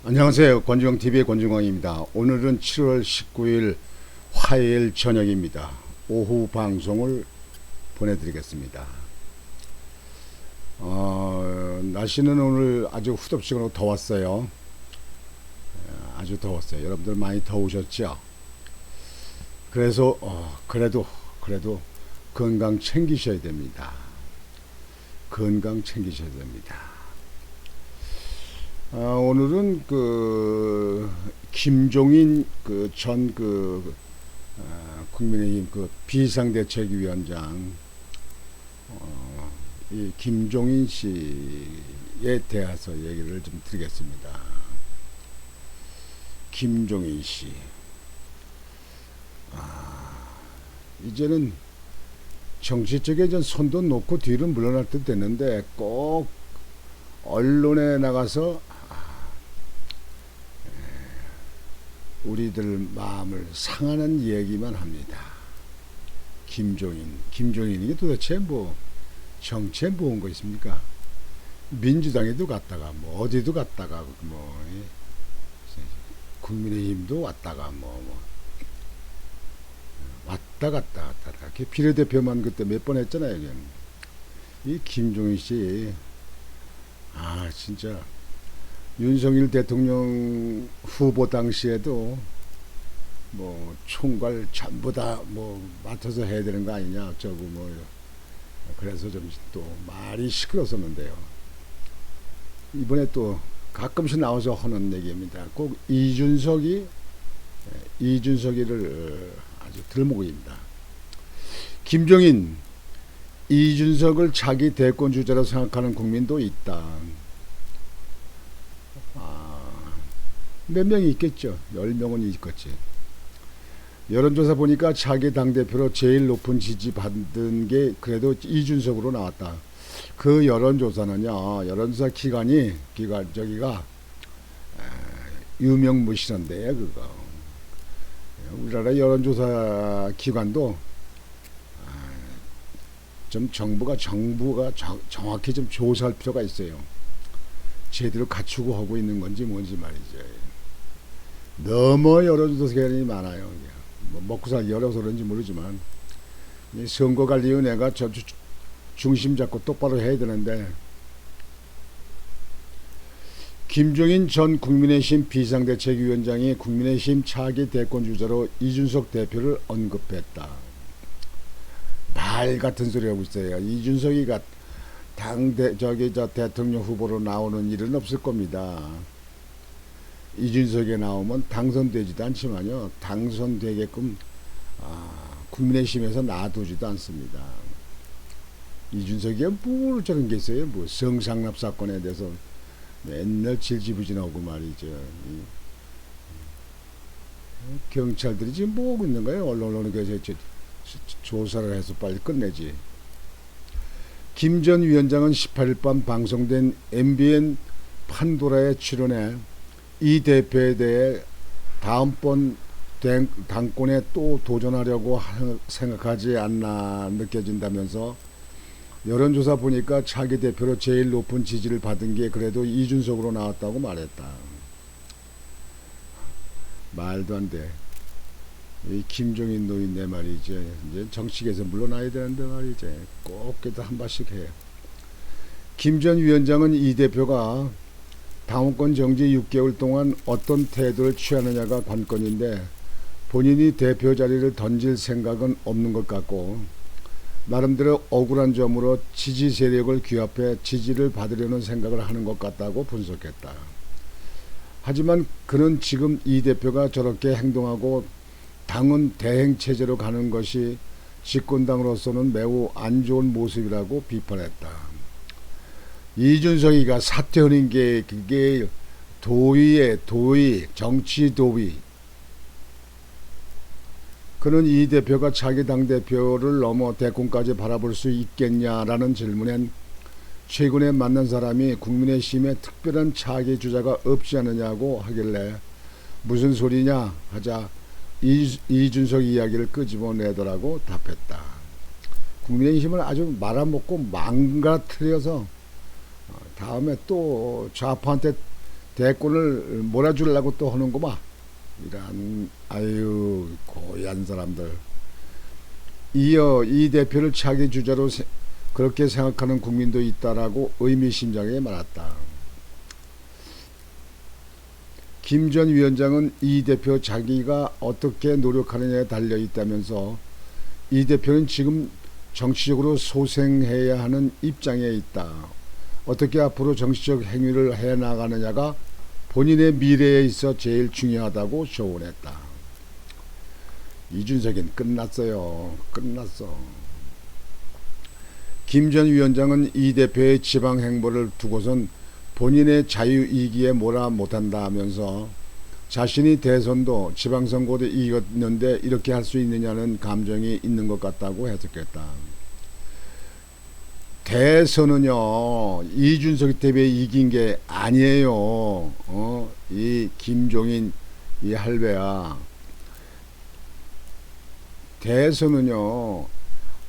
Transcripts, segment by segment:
안녕하세요. 권중광TV의 권중광입니다. 오늘은 7월 19일 화요일 저녁입니다. 오후 방송을 보내드리겠습니다. 날씨는 오늘 아주 후덥지근하고 더웠어요. 아주 더웠어요. 여러분들 많이 더우셨죠? 그래서 그래도 건강 챙기셔야 됩니다. 건강 챙기셔야 됩니다. 오늘은 김종인 전 국민의힘 비상대책위원장 이 김종인 씨에 대해서 얘기를 좀 드리겠습니다. 김종인 씨, 이제는 정치 쪽에 전 손도 놓고 뒤로 물러날 듯 됐는데 꼭 언론에 나가서 우리들 마음을 상하는 얘기만 합니다. 김종인이 도대체 뭐 정치에 뭐 온 거 있습니까? 민주당에도 갔다가 뭐 어디도 갔다가 뭐 국민의힘도 왔다가 왔다 갔다 비례대표만 그때 몇 번 했잖아요. 이 김종인 씨, 진짜 윤석열 대통령 후보 당시에도 뭐 총괄 전부 다 뭐 맡아서 해야 되는 거 아니냐 어쩌고 뭐 그래서 좀 또 말이 시끄러웠었는데요. 이번에 또 가끔씩 나와서 하는 얘기입니다. 꼭 이준석이를 아주 들먹입니다. 김종인, 이준석을 자기 대권 주자로 생각하는 국민도 있다. 몇 명이 있겠죠. 10명은 있겠지. 여론조사 보니까 자기 당대표로 제일 높은 지지 받은 게 그래도 이준석으로 나왔다. 그 여론조사는요, 여론조사 저기가 유명무실한데 그거. 우리나라 여론조사 기관도 좀 정부가 정확히 좀 조사할 필요가 있어요. 제대로 갖추고 하고 있는 건지 뭔지 말이죠. 너무 여론조사 기관이 많아요. 뭐 먹고 살기 어려워서 그런지 모르지만 선거관리위원회가 중심 잡고 똑바로 해야 되는데, 김종인 전 국민의힘 비상대책위원장이 국민의힘 차기 대권 주자로 이준석 대표를 언급했다. 말 같은 소리 하고 있어요. 이준석이가 대통령 후보로 나오는 일은 없을 겁니다. 이준석에 나오면 당선되지도 않지만요, 당선되게끔 국민의힘에서 놔두지도 않습니다. 이준석이 뭘 저런 게 있어요? 뭐 성상납 사건에 대해서 맨날 질지부진하고 말이죠. 경찰들이 지금 뭐 하고 있는 거예요? 언론에 조사를 해서 빨리 끝내지. 김 전 위원장은 18일 밤 방송된 MBN 판도라에 출연해 이 대표에 대해 다음번 당권에 또 도전하려고 생각하지 않나 느껴진다면서, 여론조사 보니까 차기 대표로 제일 높은 지지를 받은 게 그래도 이준석으로 나왔다고 말했다. 말도 안 돼. 이 김종인 노인네 말이죠. 이제 정치계에서 물러나야 되는데 말이죠. 꼭 그래도 한 발씩 해. 김 전 위원장은 이 대표가 당원권 정지 6개월 동안 어떤 태도를 취하느냐가 관건인데, 본인이 대표 자리를 던질 생각은 없는 것 같고 나름대로 억울한 점으로 지지 세력을 규합해 지지를 받으려는 생각을 하는 것 같다고 분석했다. 하지만 그는 지금 이 대표가 저렇게 행동하고 당은 대행 체제로 가는 것이 집권당으로서는 매우 안 좋은 모습이라고 비판했다. 이준석이가 사퇴하는 게 그게 도의, 정치 도의. 그는 이 대표가 자기 당대표를 넘어 대권까지 바라볼 수 있겠냐라는 질문엔 최근에 만난 사람이 국민의힘에 특별한 차기 주자가 없지 않느냐고 하길래 무슨 소리냐 하자 이준석 이야기를 끄집어내더라고 답했다. 국민의힘을 아주 말아먹고 망가뜨려서 다음에 또 좌파한테 대권을 몰아주려고 또 하는구만. 이런 아유 고얀 사람들. 이어 이 대표를 차기 주자로 그렇게 생각하는 국민도 있다라고 의미심장하게 말했다. 김 전 위원장은 이 대표 자기가 어떻게 노력하느냐에 달려 있다면서 이 대표는 지금 정치적으로 소생해야 하는 입장에 있다. 어떻게 앞으로 정치적 행위를 해나가느냐가 본인의 미래에 있어 제일 중요하다고 조언했다. 이준석은 끝났어요. 끝났어. 김 전 위원장은 이 대표의 지방 행보를 두고선 본인의 자유이기에 뭐라 못한다 하면서 자신이 대선도 지방선거도 이겼는데 이렇게 할 수 있느냐는 감정이 있는 것 같다고 해석했다. 대선은요 이준석 때문에 이긴 게 아니에요. 이 김종인 이 할배야. 대선은요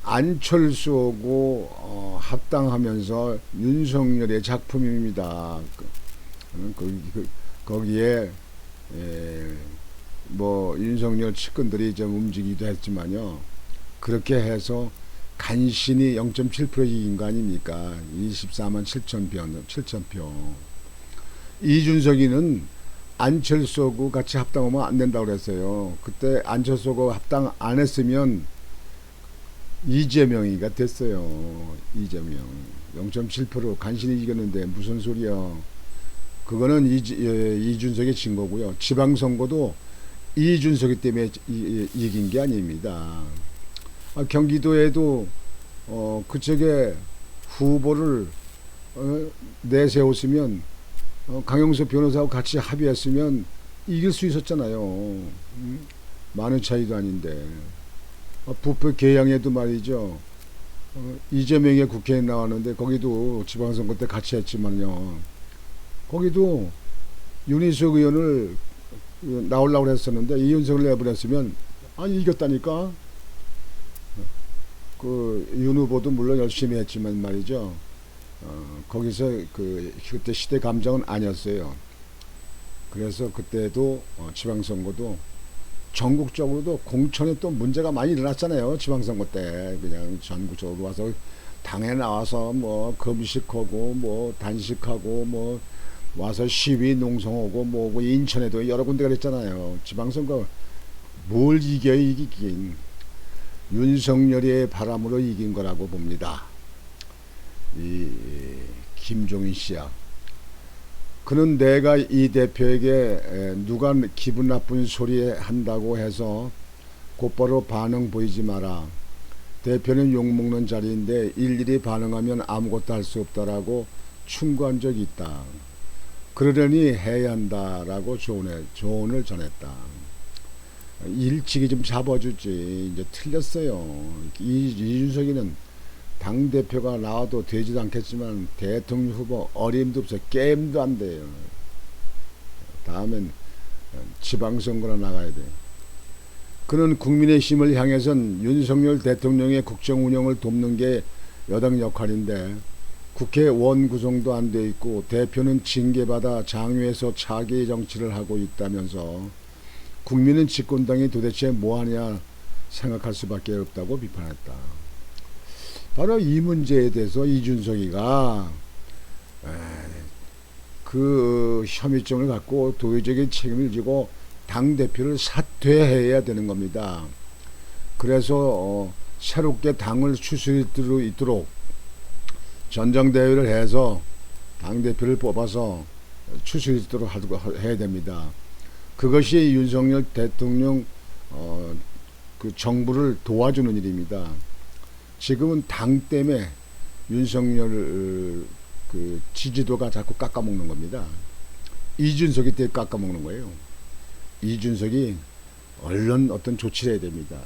안철수하고 합당하면서 윤석열의 작품입니다. 거기에 뭐 윤석열 측근들이 좀 움직이기도 했지만요. 그렇게 해서 간신히 0.7% 이긴 거 아닙니까? 24만 7천 표. 이준석이는 안철수하고 같이 합당하면 안 된다고 그랬어요. 그때 안철수하고 합당 안 했으면 이재명이가 됐어요. 이재명 0.7% 간신히 이겼는데 무슨 소리야. 그거는 이준석이 진 거고요. 지방선거도 이준석이 때문에 이긴 게 아닙니다. 경기도에도 그쪽에 후보를 내세웠으면 강용석 변호사하고 같이 합의했으면 이길 수 있었잖아요. 많은 차이도 아닌데. 부패 계양에도 말이죠. 이재명이 국회에 나왔는데 거기도 지방선거 때 같이 했지만요. 거기도 윤희숙 의원을 나오려고 했었는데 이윤석을 내보냈으면 아니 이겼다니까. 그 윤 후보도 물론 열심히 했지만 말이죠. 거기서 그때 시대 감정은 아니었어요. 그래서 그때도 지방선거도 전국적으로도 공천에 또 문제가 많이 일어났잖아요. 지방선거 때 그냥 전국적으로 와서 당에 나와서 뭐 금식하고 뭐 단식하고 뭐 와서 시위 농성하고 뭐고 인천에도 여러 군데가 있잖아요. 지방선거 뭘 이겨요. 이기긴 윤석열의 바람으로 이긴 거라고 봅니다. 이 김종인 씨야. 그는 내가 이 대표에게 누가 기분 나쁜 소리 한다고 해서 곧바로 반응 보이지 마라. 대표는 욕먹는 자리인데 일일이 반응하면 아무것도 할 수 없다라고 충고한 적이 있다. 그러려니 해야 한다라고 조언을 전했다. 일찍이 좀 잡아주지. 이제 틀렸어요. 이준석이는 당대표가 나와도 되지도 않겠지만 대통령 후보 어림도 없어. 게임도 안 돼요. 다음엔 지방선거나 나가야 돼요. 그는 국민의힘을 향해선 윤석열 대통령의 국정 운영을 돕는 게 여당 역할인데 국회 원구성도 안 돼 있고 대표는 징계받아 장외에서 차기 정치를 하고 있다면서 국민은 집권당이 도대체 뭐하냐 생각할 수밖에 없다고 비판했다. 바로 이 문제에 대해서 이준석이가 그 혐의점을 갖고 도의적인 책임을 지고 당대표를 사퇴해야 되는 겁니다. 그래서 새롭게 당을 추스릴 수 있도록 전당대회를 해서 당대표를 뽑아서 추스릴 수 있도록 해야 됩니다. 그것이 윤석열 대통령 그 정부를 도와주는 일입니다. 지금은 당 때문에 윤석열 그 지지도가 자꾸 깎아먹는 겁니다. 이준석이 때문에 깎아먹는 거예요. 이준석이 얼른 어떤 조치를 해야 됩니다.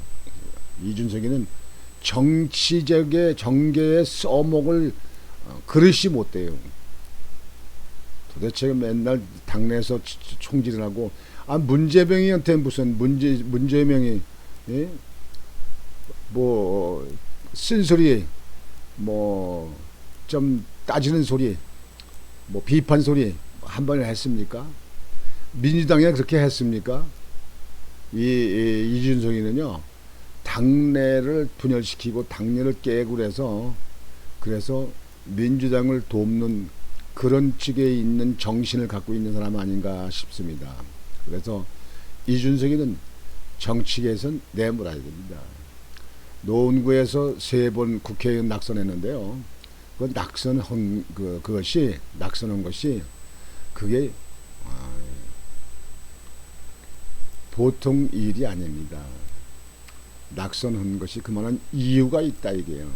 이준석이는 정치적의 정계의 써먹을 그릇이 못 돼요. 도대체 맨날 당내에서 총질을 하고 문재명이한테 무슨 문재명이 예? 뭐 쓴소리 뭐 좀 따지는 소리 뭐 비판 소리 한 번에 했습니까? 민주당이 그렇게 했습니까? 이준석이는요, 당내를 분열시키고 당내를 깨고 그래서 민주당을 돕는 그런 측에 있는 정신을 갖고 있는 사람 아닌가 싶습니다. 그래서 이준석이는 정치계에선 내몰아야 됩니다. 노원구에서 3번 국회의원 낙선했는데요. 그 낙선한 것이 그게 보통 일이 아닙니다. 낙선한 것이 그만한 이유가 있다 이게요.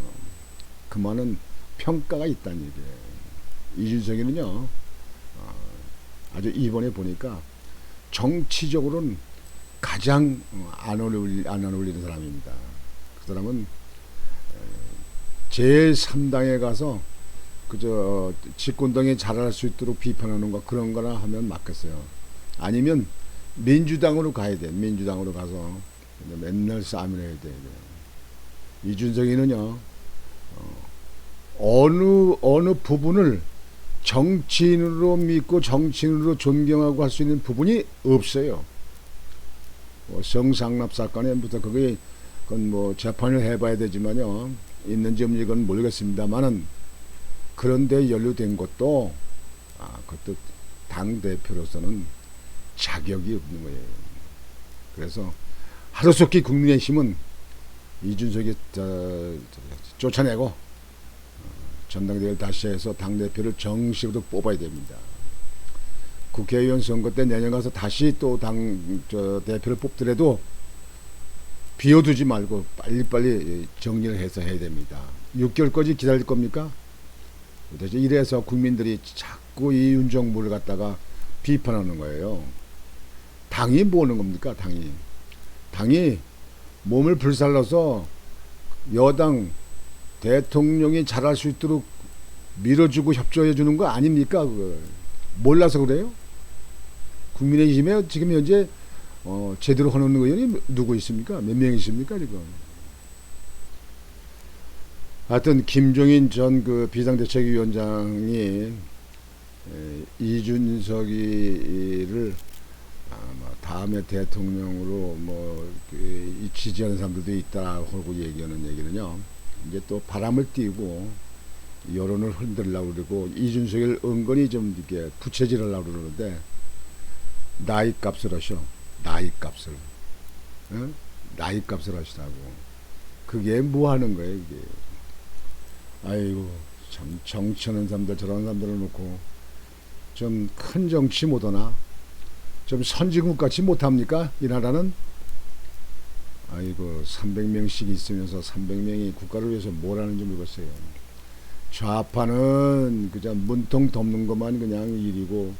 그만한 평가가 있다는 얘기예요. 이준석이는요, 아주 이번에 보니까 정치적으로는 가장 안 어울리는 사람입니다. 그 사람은 제3당에 가서 그저 집권당이 잘할 수 있도록 비판하는 거 그런 거나 하면 맞겠어요. 아니면 민주당으로 가야 돼. 민주당으로 가서 맨날 싸움을 해야 돼. 이준석이는요, 어느 부분을 정치인으로 믿고 정치인으로 존경하고 할 수 있는 부분이 없어요. 성상납 사건에부터 그건 뭐 재판을 해봐야 되지만요, 있는지 없는지 그건 모르겠습니다만은, 그런데 연루된 것도 그것도 당 대표로서는 자격이 없는 거예요. 그래서 하루속히 국민의힘은 이준석이 쫓아내고 전당대회를 다시 해서 당대표를 정식으로 뽑아야 됩니다. 국회의원 선거 때 내년 가서 다시 또 대표를 뽑더라도 비워두지 말고 빨리빨리 정리를 해서 해야 됩니다. 6개월까지 기다릴 겁니까? 도대체 이래서 국민들이 자꾸 이 윤 정부를 갖다가 비판하는 거예요. 당이 뭐 하는 겁니까? 당이 몸을 불살라서 여당 대통령이 잘할 수 있도록 밀어주고 협조해 주는 거 아닙니까? 그걸 몰라서 그래요? 국민의힘에 지금 현재 제대로 하는 의원이 누구 있습니까? 몇 명 있습니까 지금? 하여튼 김종인 전 그 비상대책위원장이 이준석이를 다음에 대통령으로 지지하는 사람들도 있다 하고 얘기하는 얘기는요, 이제 또 바람을 띄우고 여론을 흔들려고 그러고 이준석을 은근히 좀 이렇게 부채질하려고 그러는데, 나이 값을 하셔. 나이 값을. 어? 나이 값을 하시라고. 그게 뭐 하는 거예요, 이게. 아이고, 참, 정치하는 사람들, 저런 사람들을 놓고, 좀 큰 정치 못하나? 좀 선진국 같이 못합니까? 이 나라는? 아이고, 300명씩 있으면서 300명이 국가를 위해서 뭘 하는지 모르겠어요. 좌파는 그냥 문통 덮는 것만 그냥 일이고,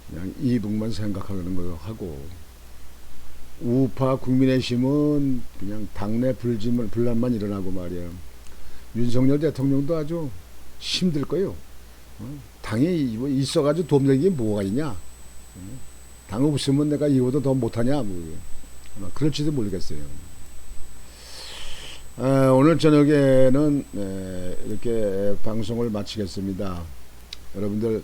그냥 이북만 생각하는 거 하고, 우파 국민의힘은 그냥 당내 분란만 일어나고 말이야. 윤석열 대통령도 아주 힘들 거예요. 당이 있어가지고 돕는 게 뭐가 있냐? 당 없으면 내가 이거보다 더 못하냐? 아마 그럴지도 모르겠어요. 오늘 저녁에는 이렇게 방송을 마치겠습니다. 여러분들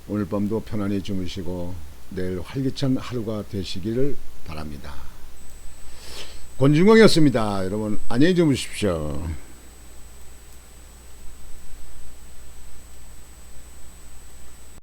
오늘 밤도 편안히 주무시고 내일 활기찬 하루가 되시기를 바랍니다. 권중광이었습니다. 여러분 안녕히 주무십시오.